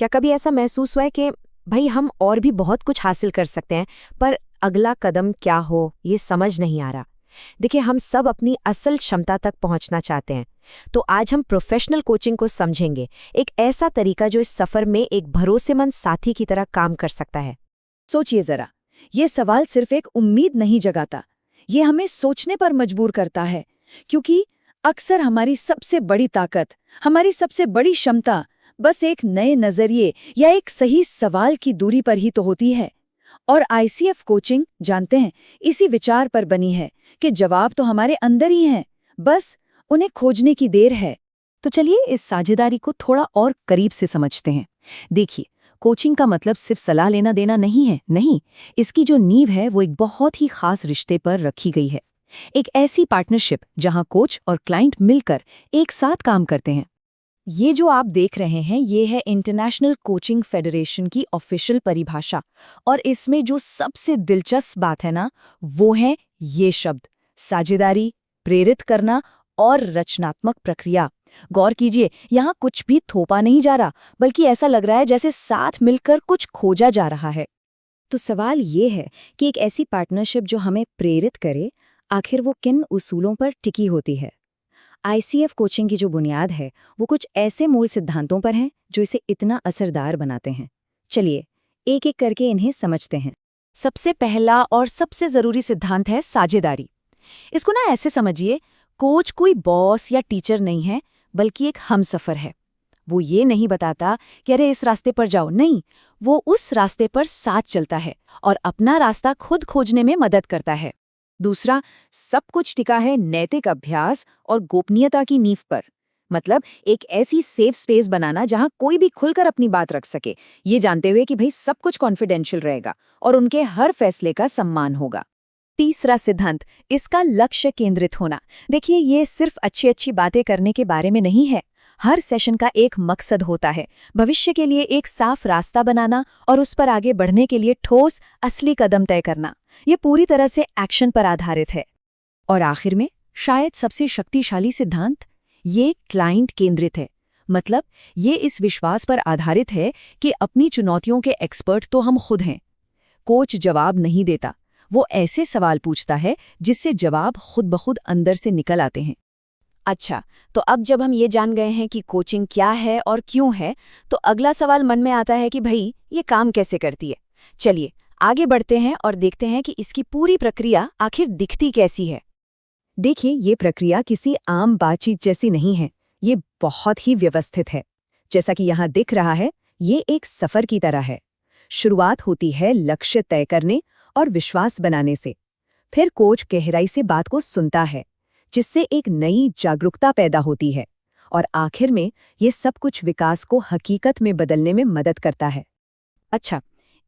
क्या कभी ऐसा महसूस हुआ है कि भाई हम और भी बहुत कुछ हासिल कर सकते हैं, पर अगला कदम क्या हो ये समझ नहीं आ रहा। देखिए, हम सब अपनी असल क्षमता तक पहुंचना चाहते हैं, तो आज हम प्रोफेशनल कोचिंग को समझेंगे, एक ऐसा तरीका जो इस सफर में एक भरोसेमंद साथी की तरह काम कर सकता है। सोचिए जरा, ये सवाल सिर्फ एक उम्मीद नहीं जगाता, ये हमें सोचने पर मजबूर करता है, क्योंकि अक्सर हमारी सबसे बड़ी ताकत, हमारी सबसे बड़ी क्षमता बस एक नए नजरिए या एक सही सवाल की दूरी पर ही तो होती है। और आईसीएफ कोचिंग, जानते हैं, इसी विचार पर बनी है कि जवाब तो हमारे अंदर ही हैं, बस उन्हें खोजने की देर है। तो चलिए इस साझेदारी को थोड़ा और करीब से समझते हैं। देखिए, कोचिंग का मतलब सिर्फ सलाह लेना देना नहीं है, नहीं, इसकी जो नींव है वो एक बहुत ही खास रिश्ते पर रखी गई है। एक ऐसी पार्टनरशिप जहां कोच और क्लाइंट मिलकर एक साथ काम करते हैं। ये जो आप देख रहे हैं, ये है इंटरनेशनल कोचिंग फेडरेशन की ऑफिशियल परिभाषा, और इसमें जो सबसे दिलचस्प बात है ना, वो है ये शब्द: साझेदारी, प्रेरित करना और रचनात्मक प्रक्रिया। गौर कीजिए, यहाँ कुछ भी थोपा नहीं जा रहा, बल्कि ऐसा लग रहा है जैसे साथ मिलकर कुछ खोजा जा रहा है। तो सवाल ये है कि एक ऐसी पार्टनरशिप जो हमें प्रेरित करे, आखिर वो किन उसूलों पर टिकी होती है? आईसीएफ कोचिंग की जो बुनियाद है, वो कुछ ऐसे मूल सिद्धांतों पर है जो इसे इतना असरदार बनाते हैं। चलिए एक एक करके इन्हें समझते हैं। सबसे पहला और सबसे जरूरी सिद्धांत है साझेदारी। इसको ना ऐसे समझिए, कोच कोई बॉस या टीचर नहीं है, बल्कि एक हमसफर है। वो ये नहीं बताता कि अरे इस रास्ते पर जाओ, नहीं, वो उस रास्ते पर साथ चलता है और अपना रास्ता खुद खोजने में मदद करता है। दूसरा, सब कुछ टिका है नैतिक अभ्यास और गोपनीयता की नींव पर। मतलब एक ऐसी सेफ स्पेस बनाना जहां कोई भी खुलकर अपनी बात रख सके, ये जानते हुए कि भाई सब कुछ कॉन्फिडेंशियल रहेगा और उनके हर फैसले का सम्मान होगा। तीसरा सिद्धांत, इसका लक्ष्य केंद्रित होना। देखिए, ये सिर्फ अच्छी अच्छी बातें करने के बारे में नहीं है। हर सेशन का एक मकसद होता है, भविष्य के लिए एक साफ रास्ता बनाना और उस पर आगे बढ़ने के लिए ठोस असली कदम तय करना। ये पूरी तरह से एक्शन पर आधारित है। और आखिर में शायद सबसे शक्तिशाली सिद्धांत, ये क्लाइंट केंद्रित है। मतलब ये इस विश्वास पर आधारित है कि अपनी चुनौतियों के एक्सपर्ट तो हम खुद हैं। कोच जवाब नहीं देता, वो ऐसे सवाल पूछता है जिससे जवाब खुद ब खुद अंदर से निकल आते हैं। अच्छा, तो अब जब हम ये जान गए हैं कि कोचिंग क्या है और क्यों है, तो अगला सवाल मन में आता है कि भाई ये काम कैसे करती है। चलिए आगे बढ़ते हैं और देखते हैं कि इसकी पूरी प्रक्रिया आखिर दिखती कैसी है। देखिए, ये प्रक्रिया किसी आम बातचीत जैसी नहीं है, ये बहुत ही व्यवस्थित है। जैसा कि यहाँ दिख रहा है, ये एक सफर की तरह है। शुरुआत होती है लक्ष्य तय करने और विश्वास बनाने से। फिर कोच गहराई से बात को सुनता है, जिससे एक नई जागरूकता पैदा होती है। और आखिर में ये सब कुछ विकास को हकीकत में बदलने में मदद करता है। अच्छा,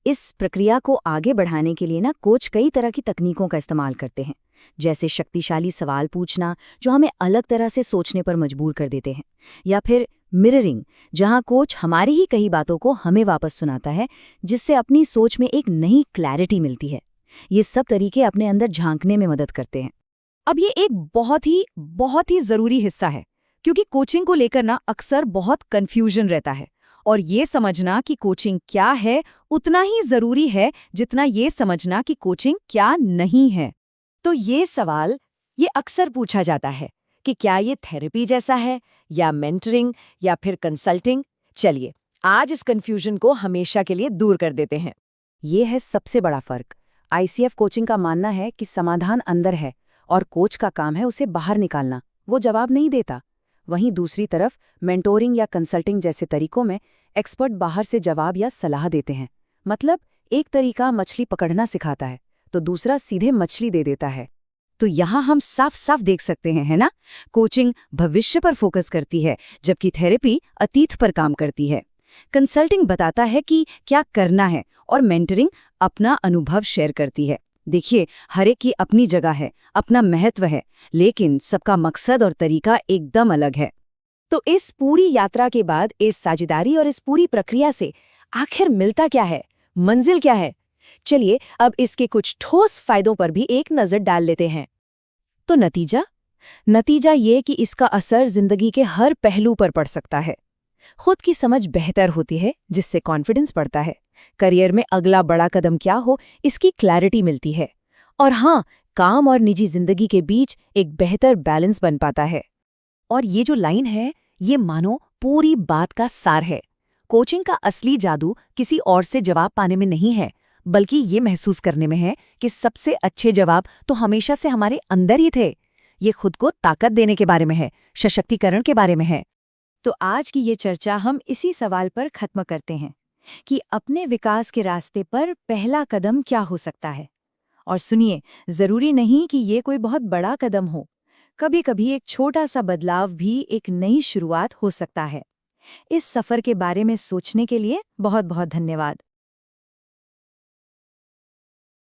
इस प्रक्रिया को आगे बढ़ाने के लिए ना कोच कई तरह की तकनीकों का इस्तेमाल करते हैं, जैसे शक्तिशाली सवाल पूछना जो हमें अलग तरह से सोचने पर मजबूर कर देते हैं, या फिर मिररिंग, जहां कोच हमारी ही कई बातों को हमें वापस सुनाता है, जिससे अपनी सोच में एक नई क्लैरिटी मिलती है। ये सब तरीके अपने अंदर झांकने में मदद करते हैं। अब ये एक बहुत ही जरूरी हिस्सा है, क्योंकि कोचिंग को लेकर ना अक्सर बहुत कंफ्यूजन रहता है। और ये समझना कि कोचिंग क्या है उतना ही जरूरी है जितना ये समझना कि कोचिंग क्या नहीं है। तो ये सवाल ये अक्सर पूछा जाता है कि क्या ये थेरेपी जैसा है, या मेंटरिंग, या फिर कंसल्टिंग। चलिए आज इस कंफ्यूजन को हमेशा के लिए दूर कर देते हैं। ये है सबसे बड़ा फर्क। आईसीएफ कोचिंग का मानना है कि समाधान अंदर है और कोच का काम है उसे बाहर निकालना। वो जवाब नहीं देता। वहीं दूसरी तरफ मेंटोरिंग या कंसल्टिंग जैसे तरीकों में एक्सपर्ट बाहर से जवाब या सलाह देते हैं। मतलब एक तरीका मछली पकड़ना सिखाता है, तो दूसरा सीधे मछली दे देता है। तो यहाँ हम साफ साफ देख सकते हैं, है ना? कोचिंग भविष्य पर फोकस करती है, जबकि थेरेपी अतीत पर काम करती है। कंसल्टिंग बताता है कि क्या करना है, और मेंटरिंग अपना अनुभव शेयर करती है। देखिए, हर एक की अपनी जगह है, अपना महत्व है, लेकिन सबका मकसद और तरीका एकदम अलग है। तो इस पूरी यात्रा के बाद इस साझेदारी और इस पूरी प्रक्रिया से आखिर मिलता क्या है, मंजिल क्या है? चलिए अब इसके कुछ ठोस फायदों पर भी एक नजर डाल लेते हैं। तो नतीजा ये कि इसका असर जिंदगी के हर पहलू पर पड़ सकता है। खुद की समझ बेहतर होती है, जिससे कॉन्फिडेंस बढ़ता है। करियर में अगला बड़ा कदम क्या हो, इसकी क्लैरिटी मिलती है। और हाँ, काम और निजी जिंदगी के बीच एक बेहतर बैलेंस बन पाता है। और ये जो लाइन है, ये मानो पूरी बात का सार है। कोचिंग का असली जादू किसी और से जवाब पाने में नहीं है, बल्कि ये महसूस करने में है कि सबसे अच्छे जवाब तो हमेशा से हमारे अंदर ही थे। ये खुद को ताकत देने के बारे में है, सशक्तिकरण के बारे में है। तो आज की ये चर्चा हम इसी सवाल पर खत्म करते हैं कि अपने विकास के रास्ते पर पहला कदम क्या हो सकता है। और सुनिए, जरूरी नहीं कि ये कोई बहुत बड़ा कदम हो। कभी-कभी एक छोटा सा बदलाव भी एक नई शुरुआत हो सकता है। इस सफर के बारे में सोचने के लिए बहुत-बहुत धन्यवाद।